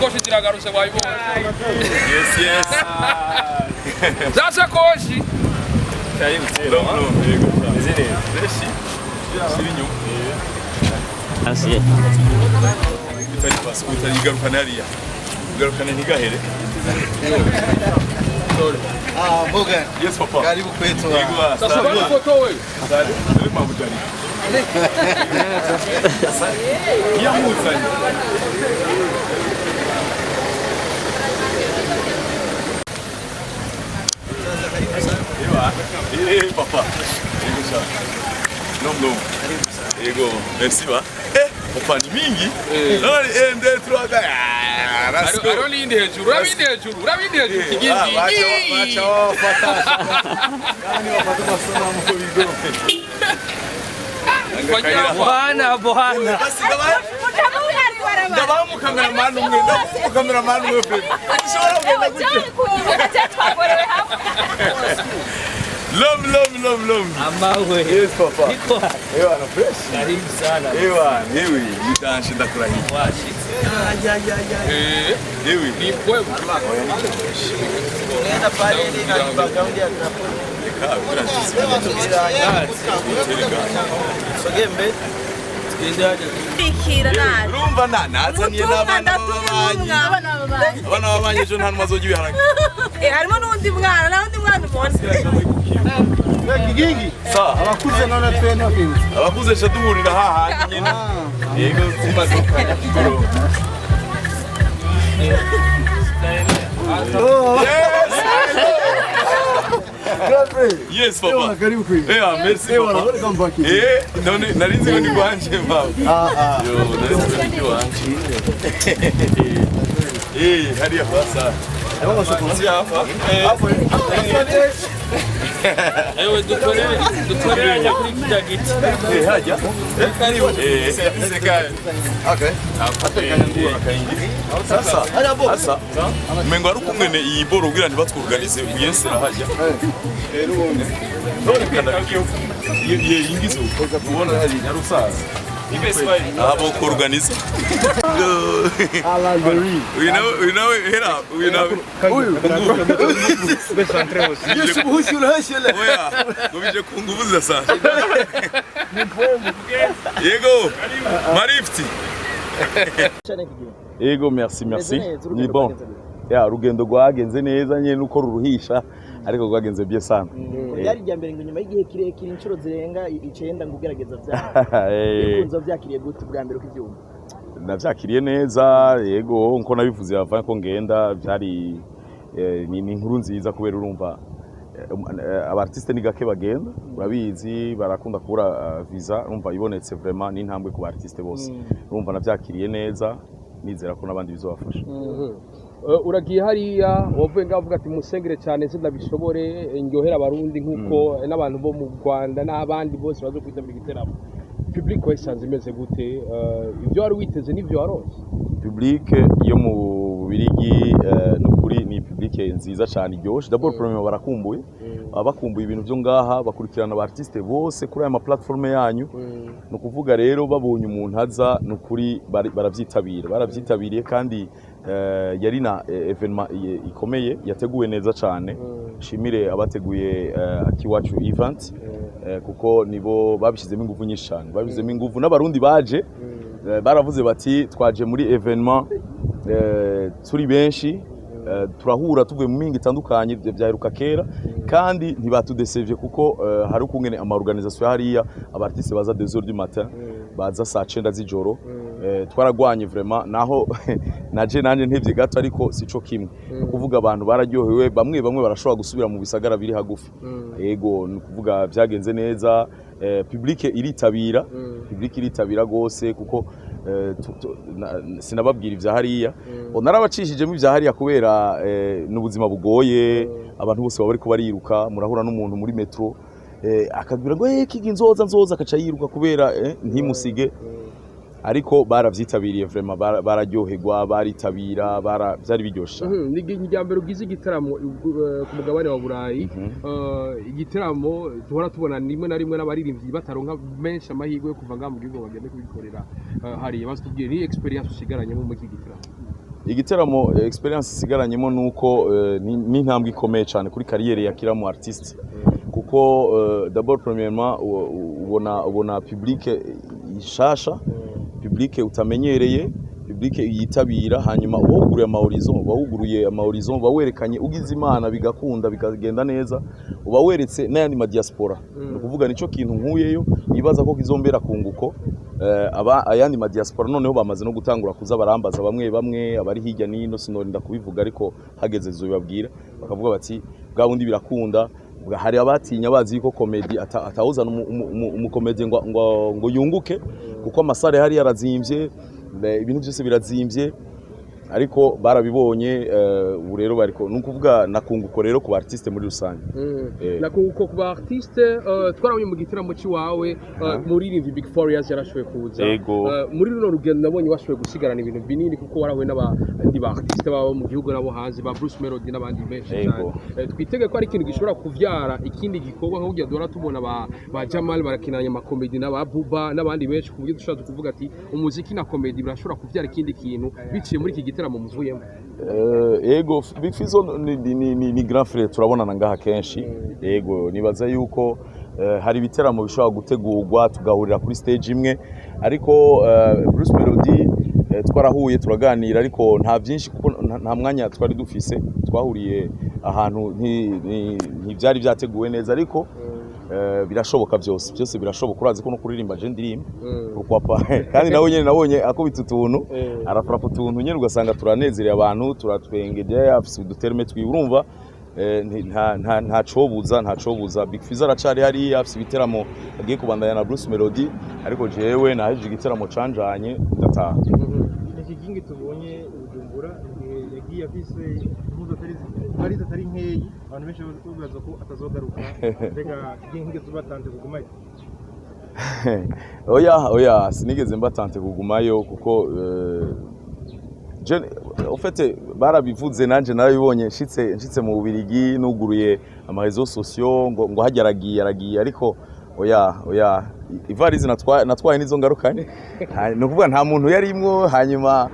sakoshi ziragarutse wayibonye. Yes. Za sakoshi. Cyari gutera. Yego. Izine. Beshi. Sirinyo. Asiye. Bitari basi utari garukana hariya. Garukana ntigahere. Mboga. Yes papa. Karibu kwetu. Sasa bana foto wewe. Ndio mabudani. Ya muzani. Papa. Non. Ego, merci ba. Papa ni mingi. Nani ende truaga. Aroni hejuru, urabindi hejuru Kigingi. Acha wafata. Nani wapata masana mu bigo. Bwana. Basi ndabamu cameraman umwe pe. Shora ugenda gute. Love. Amawe. Yes papa. Ewa na fresh. Karibu sana. Ewa, hewi nitaanza ndakurahi. Arashitse. Hewi. Ni kweli. Unaenda pale ile na background ya graphic. Sogembe. Bikira naje. Urumva nazaniye n'abana babanye ejo nta mazogi biharage. Harimo n'undi mwana ubona. Kigingi. Sa Abakuze none twenda kwinzi. abakuze sha duhurira hahandi nyene. Yego zimaduka. Yes papa. Karibu kwinzi. Merci papa. Welcome back. None narinzi ngo ni gwanje baba. Yo, narinzi ngo ni gwanje. Hariya basa. Nzi hapa. Ewe dukorera kuri kijya giti. Haja. Karibu. Sekali. Okay. Sasa. Mengo ari kumwene iyi boro kugira ntibatwuganize uyensera haja. None kada ye ingizo kubona hari nyarusaza. Abo kuorganiza. Alandori. We know hera, we know. Yeshuhushi ulahashele. Oya, ngobije kungubuza sana. Yego. Marifti. Yego, merci. Ni bon. Ya rugendo rwagenze neza nyene uko ruruhisha ariko rwagenze bye sana. Yari rya mbere ngo nyuma y'igihe kirekire inshuro zirenga 9 ngugerageza byawe. Ikunzo byakiriye gute bwa mbere ukivyumva? Navyakiriye neza, yego nko nabivuze bava ko ngenda byari ni inkuru nziza kubera urumva abartiste ni gake bagenda urabizi barakunda kubura visa urumva ibonetse vraiment ni ntambwe ku bartiste bose urumva navyakiriye neza nizera ko nabandi bizobafasha. Uragiye hariya wavuye ngavuga ati musengere cyane ndabishobore ngyohera abarundi nkuko n'abantu bo mu Rwanda n'abandi bose bazo kwitabira igiteramo. Public wasanze imeze gute? Ibyo wari witeze n'ibyo waronse? Public yo mu bubirigi n'ukuri ni public nziza cyane iryoshe. D'abord premier barakumbuye. Bakumbuye ibintu byo ngaha bakurikirana aba artiste bose kuri aya platform yanyu. No kuvuga rero babonye umuntu aza n'ukuri baravyitabiriye kandi yari na evenement ikomeye yateguwe neza cyane. Shimire abateguye akiwacu event kuko nibo babishizemo ingufu nyinshi cyane. Babishizemo ingufu n'abarundi baje baravuze bati twaje muri evenement turi benshi turahura tuvuye mu mingi itandukanye byaheruka kera kandi ntibatudesevye kuko hari ukungene ama organisation hariya abartiste baza 2h du matin baza saa 9 z'ijoro twaragwanye vraiment naho naje nanje ntevye gato ariko sico kimwe kuvuga abantu bararyohewe bamwe barashobora gusubira mu bisagara biri hagufi yego kuvuga byagenze neza public iritabira gose kuko sinababwira ivya hariya narabacishijemo ivya hariya kubera n'ubuzima bugoye abantu bose bari ko bariruka murahura n'umuntu muri metro akabwira ngo Kigi nzoza akaca yiruka kubera ntimusige ariko baravyitabiriye vraiment bararyoherwa baritabira byari biryosha. Ni igambero gize igitaramo ku mugabane wa Burayi igitaramo duhora tubona rimwe na rimwe n'abaririmbyi bataronka menshi amahirwe yo kuva ngaha mu gihugu bagende kubikorera hariya basitubwiye ni experience usigaranye mu iki gitaramo. igiteramo experience isigaranyemo nuko ni intambwe ikomeye cyane kuri kariyeri ya kila mu artiste kuko d'abord premièrement ubona public ishasha, public utamenyereye, public yitabira, hanyuma wawuguruye amahorizon bawerekanye ugize imana bigakunda bikagenda neza, uba weretse n'ayandi ma diaspora. No kuvuga nico kintu nkuyeyo nibaza ko kizombera kunguko ayandi ma diaspora noneho bamaze no gutangura kuza barambaza bamwe abari hirya nino sinorinda kubivuga ariko hageze zo bibabwira bakavuga bati bwa bundi birakunda. Hari abatinya bazi ko comedy atawuzana umukomedi ngo yunguke kuko amasare hari yarazimvye, ibintu byose birazimvye, ariko barabibonye ubu rero bariko nukuvuga nakunguko rero ku artiste muri rusange. Nakunguko ku artiste twarabonye mu gitaramo ciwawe muri Live Big Forious yarashoboye kuza muri runo rugendo nabonye washoboye gusigarana ibintu binini kuko warahuye n'abandi ba artiste babo mu gihugu nabo hanze ba Bruce Melody n'abandi benshi cyane. Twitege ko ari ikintu gishobora kuvyara ikindi gikorwa nko kujya dora tubona ba Jamal barakinanya ama comedy n'aba Buba n'abandi benshi ku buryo dushaka kuvuga ati umuziki na comedy birashobora kuvyara ikindi kintu biciye muri iki gitaramo muvuyemo. Ego Big Fizzo ni grand frère turabonana ngaha kenshi. Ego nibaza yuko hari ibiteramo bishobora gutegurwa tugahurira kuri stage imwe, ariko Bruce Melody twarahuye turaganira ariko nta byinshi kuko nta mwanya twari dufise, twahuriye ahantu ntibyari byateguwe neza, ariko birashoboka byose birashoboka. Urazi ko no kuririmba je ndirimba ukwapa kandi nawe nyene nabonye akubita utuntu arafrapa utuntu nyene ugasanga turanezereye abantu turatwengeje afise uduterme twirumva nta cobuza. Big Fizzo aracari hari afise ibiteramo agiye kubandanya na Bruce Melody, ariko jewe naheje igiteramo canjanye ndataha. Kigingi tubonye Bujumbura yagiye afise impuzo atari nkeyi, abantu benshi bavuga ko atazogaruka. Mbega Kigingi tubatante kugumayo? Oya sinigeze mbatante kugumayo kuko en fait barabivuze nanje narabibonye nshitse mu bubirigi nuguruye ama réseaux sociaux ngo hajyaragiye, ariko oya ivarizi natwaye nizo ngarukane no kuvuga nta muntu yarimwo. Hanyuma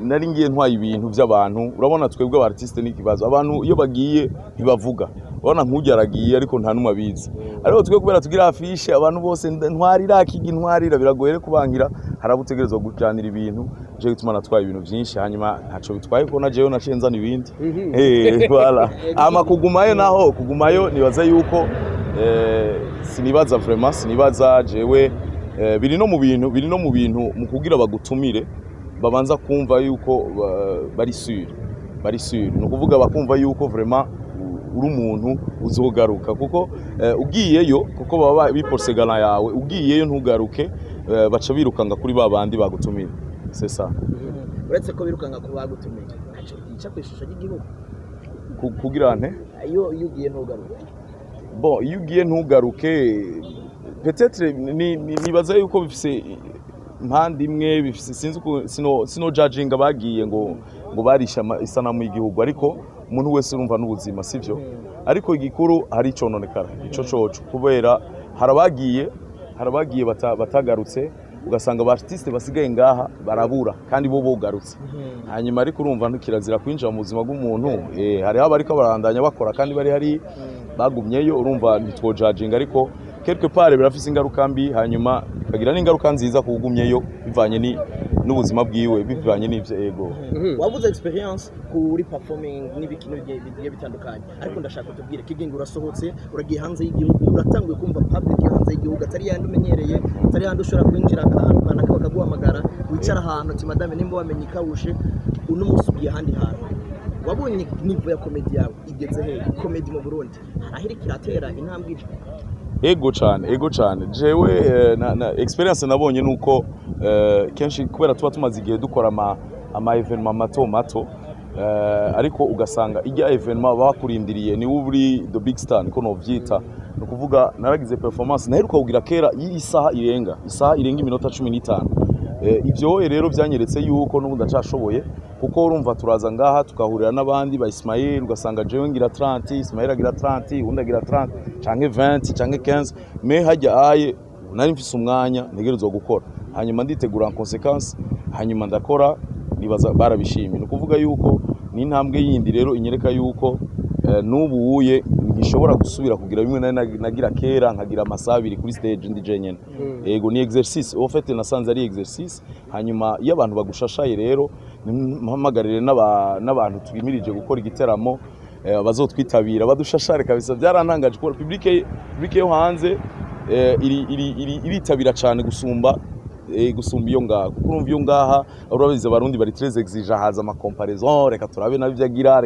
nari ngiye ntwaye ibintu by'abantu. Urabona twebwe aba artiste n'ikibazo, abantu iyo bagiye ntibavuga, urabona nk'ujyaragiye ariko nta numwe abizi. Ariko twe kubera tugira afishe abantu bose ntwarira biragoye kubankira, harabutegerezwa gucanira ibintu. Je gutuma natwaye ibintu byinshi, hanyuma ntaco bitwaye ko najeyo nacenzana ibindi. Voilà kugumayo nibaza yuko sinibaza vraiment sinibaza jewe biri no mu bintu mu kugira bagutumire babanza kumva yuko bari sûr no kuvuga bakumva yuko vraiment uri umuntu uzogaruka, kuko ugiyeyo kuko baba biporsegana yawe, ugiyeyo ntugaruke baca birukanga kuri babandi bagutumira. C'est ça. Uretse ko birukanga ku bagutumira aco yica kwishusha ry'igihugu kugira nte iyo ugiye ntugaruke. Bon, iyo ugiye ntugaruke peut-être nibaza yuko bifise impande imwe, bifise sinzi sino judging abagiye ngo barisha isanamu y'igihugu, ariko umuntu wese urumva n'ubuzima sivyo. Ariko igikuru hari icononekara ico coco kubera harabagiye batagarutse, ugasanga aba artiste basigaye ngaha barabura kandi bo bogarutse. Hanyuma ariko urumva ntukirazira kwinjira mu buzima bw'umuntu. Hari bariko barandanya bakora kandi bari hari bagumyeyo, urumva ntitwojudging, ariko quelque part birafise ingaruka mbi, hanyuma bikagira n'ingaruka nziza kugumyeyo bivanye n'ubuzima bwiwe, bivanye n'ivyo. Ego wavuze experience kuri performing n'ibikino bigiye bitandukanye, ariko ndashaka kutubwira Kigingi urasohotse uragiye hanze y'igihugu, uratanguye kumva public hanze y'igihugu atari yandi umenyereye, atari yandi ushobora kwinjira akantu bakaguhamagara wicara ahantu ati madame nimba wamenye ikawushe uno munsi ugiye ahandi hantu. Wabonye nivo ya comedy yawe igeze he? Comedy mu Burundi harahiri kiratera intambwe. Ego cyane jewe na experience nabonye nuko kenshi kubera tuba tumaze igihe dukora ama evenement mato ariko ugasanga ijya evenement bakurindiriye ni uri the big star niko novyita. No kuvuga naragize performance naheruka kugira kera isaha irenga iminota 15. Ivyo rero byanyeretse yuko n'ubundi acashoboye, kuko urumva turaza ngaha tukahurira n'abandi ba Ismail, ugasanga jewe ngira 30, Ismail agira 30, undi agira 30 canke 20 canke 15. Me hajya aye nari mfise umwanya ntegerezwa gukora, hanyuma nditegura en conséquence, hanyuma ndakora nibaza barabishimye no kuvuga yuko ni intambwe yindi rero inyereka yuko n'ubuye ngishobora gusubira kugira bimwe nagira kera nkagira amasabiri kuri stage ndi jenyene yego ni exercice au fait nasanze ari exercice hanyuma iyo abantu bagushashaye rero mpamagarire n'abantu twimirije gukora igiteramo bazotwitabira badushashare kabisa byarantangaje ko public yo hanze iritabira cyane gusumba iyo ngaha kuko urumva iyo ngaha urabizi abarundi bari très exigent haza ama comparaison reka turabe nabyo agira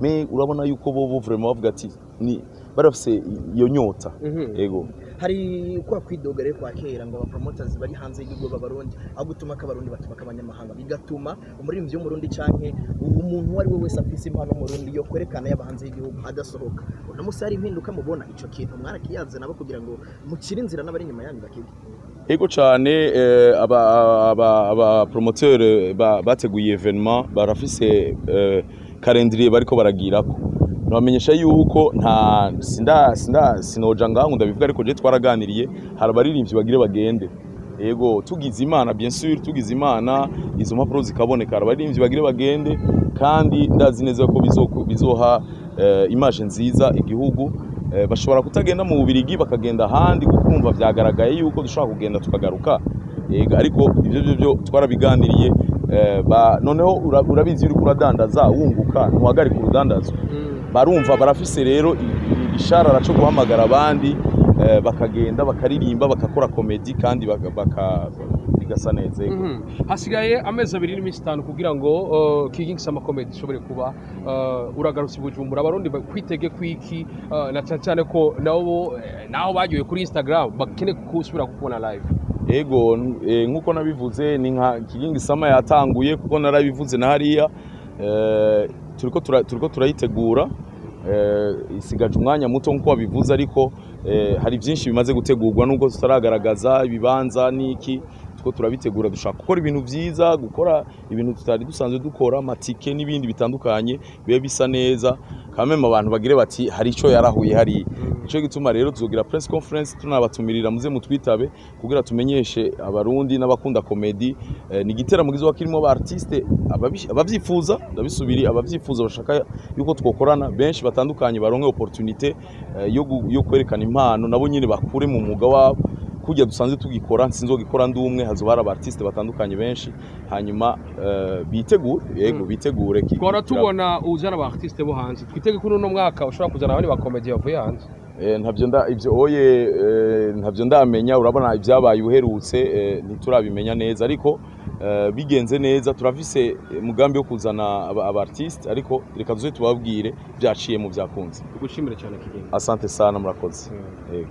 mais urabona yuko bo vraiment bavuga ati ni barafise iyo nyota yego hari kwa kwidogere kwa kera ngo aba promoters bari hanze y'igihugu b'abarundi aho gutuma k'abarundi batuma k'abanyamahanga bigatuma umuririmbyi w'umurundi canke umuntu wari we wese afise impano mu Burundi yo kwerekana yaba hanze y'igihugu adasohoka uno musari impinduka mubona ico kintu mwarakiyaze nabo kugira ngo mukire inzira n'abari nyuma yanyu bakige ego cyane aba promoteur bateguye evenement barafise calendrier bariko baragirako namenyesha yuko nta sinoja ngaho ndabivuga ariko je twaraganiriye harabaririmbyi bagire bagende ego tugize imana bien sûr tugize imana izo mpapuro zikaboneka harabaririmbyi bagire bagende kandi ndazi neza ko bizoha image nziza igihugu bashobora kutagenda mu bubirigi bakagenda handi kukumva byagaragaye yuko dushaka kugenda tukagaruka ariko ibyo twarabiganiriye noneho urabizi uri kuradandaza wunguka ntuhagarika urudandazo barumva barafise rero isharara cyo guhamagara abandi bakagenda bakaririmba bakakora comedy kandi bigasa neza hasigaye amezi 2 n'iminsi 5 kugira ngo Kigingi sama comedy ishobore kuba uragarutse Bujumbura abarundi kwitege kwiki na cyane ko naho bagiye kuri Instagram bakene kusubira kubona live ego nkuko nabivuze ni nka Kigingi sama yatanguye kuko narabivuze na hariya turiko turayitegura isigaje umwanya muto nkuko wabivuze ariko hari byinshi bimaze gutegurwa nubwo tutaragaragaza ibibanza niki tuko turabitegura dushaka gukora ibintu byiza gukora ibintu tutari dusanzwe dukora amatike n'ibindi bitandukanye bibe bisa neza kameme abantu bagire bati hari ico yarahuye hari ico gituma rero tuzogira press conference tunabatumirira muze mutwitabe kugira tumenyeshe abarundi n'abakunda comedy ni gitera mugize wa kirimo aba artiste abavyifuza ndabisubiri abavyifuza bashaka yuko twokorana benshi batandukanye baronke opportunité yo kwerekana impano nabo nyine bakure mu mwuga wabo kujya dusanzwe tugikora sinzogikora ndumwe hazobara aba artiste batandukanye benshi hanyuma bitegure yego bitegure twara tubona uzana aba artiste bo hanze twitege kuri uno mwaka ushobora kuzana abandi ba comedy bavuye hanze ntabyo ndamenya urabona ibyabaye uherutse ntiturabimenya neza ariko bigenze neza turafise mugambi yo kuzana aba artiste ariko reka tuze tubabwire byaciye mu byakunze gushimira cyane Kigingi asante sana murakoze yego